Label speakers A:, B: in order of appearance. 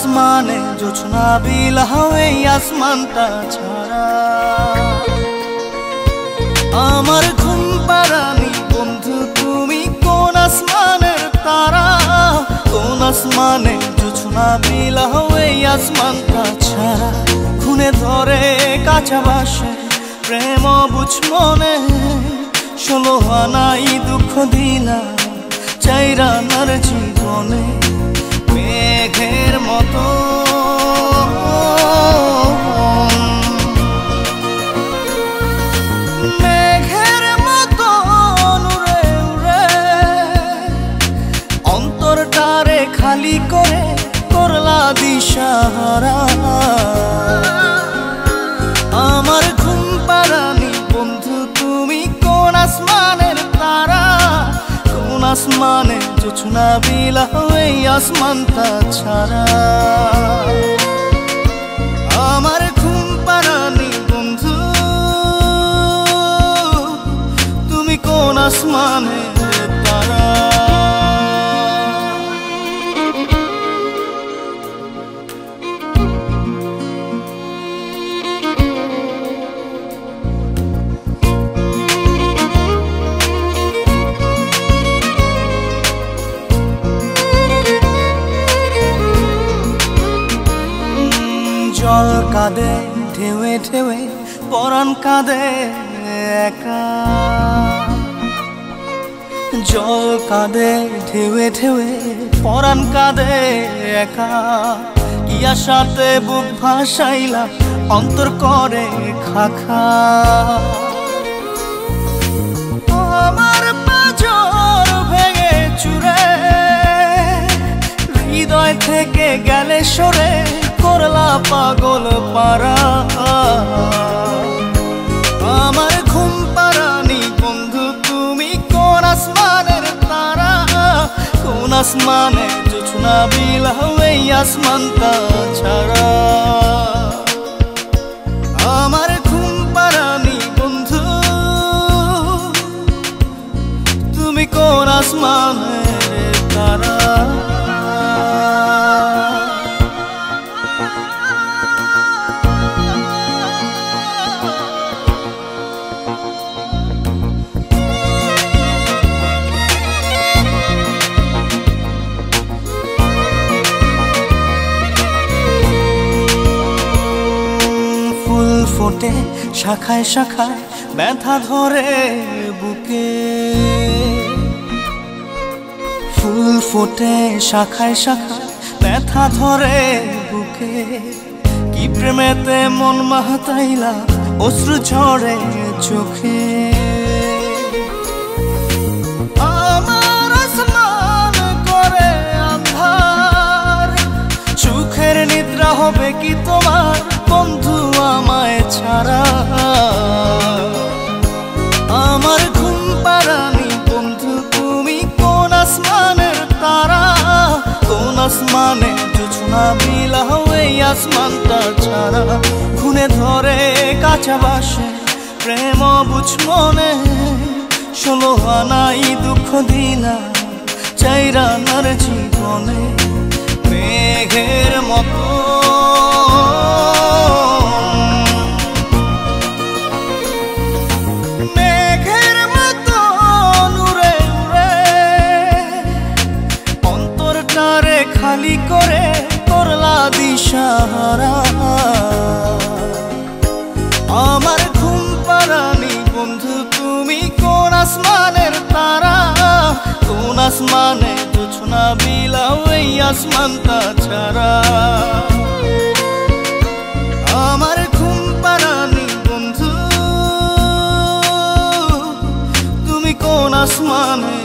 A: আসমানে জোছনা বিলাও এই আসমানটা ছাড়া। আমার ঘুম পাড়ানি বন্ধু তুমি কোন আসমানের তারা, কোন আসমানে জোছনা বিলাও এই আসমানটা ছাড়া। খুনে ধরে কাঁচা বাসে প্রেম বুঝ মনে, 16 আনাই দুঃখ দিলা চাইরা নার জীবনে। মেঘের মতো মেঘের মতো উড়ে উড়ে অন্তরটারে খালি করে করলা দিশাহারা। আমার ঘুম পাড়ানি বন্ধু তুমি কোন আসমানের তারা, কোন আসমানে জোছনা বিলাও এই আসমানটা ছাড়া। আমার ঘুম পাড়ানি বন্ধু তুমি কোন আসমানের তারা। জল কাঁদে ঢেউে ঢেউে পরাণ কাঁদে একা, জল কাঁদে ঢেউে ঢেউে পরাণ কাঁদে একা। কি আশাতে বুক ভাসাইলা অন্তর করে খাখা। আমার পাঁজর ভেঙে চুরে হৃদয় থেকে গেলে সরে করলা পাগল পারা। আমার ঘুম পাড়ানি বন্ধু তুমি কোন আসমানের তারা, কোন আসমানে জোছনা বিলাও এই আসমানটা ছাড়া। আমার ঘুম পাড়ানি বন্ধু তুমি কোন আসমানের তারা। ফোটে শাখায় শাখায় ব্যথা ধরে বুকে, ফুল ফোটে শাখায় শাখায় ব্যথা ধরে বুকে। কি প্রেমেতে মন মাতাইলা অশ্রু ঝরে চোখে। আমার আসমান করে আন্ধার, সুখের নিদ্রা হবে কি তোমার বন্ধু আমায় ছাড়া। আমার ঘুম পাড়ানি বন্ধু তুমি কোন আসমানের তারা, কোন আসমানে জোছনা বিলাও এই আসমানটা ছাড়া। খুনে ধরে কাঁচা বাসে প্রেম বুঝ মনে, 16 আনাই দুঃখ দিলা চাইরা নার জীবনে। মেঘের মতো খালি করে করলা দিশাহারা। আমার ঘুম পাড়ানি বন্ধু তুমি কোন আসমানের তারা, কোন আসমানে জোছনা বিলাও এই আসমানটা ছাড়া। আমার ঘুম পাড়ানি বন্ধু তুমি কোন আসমানে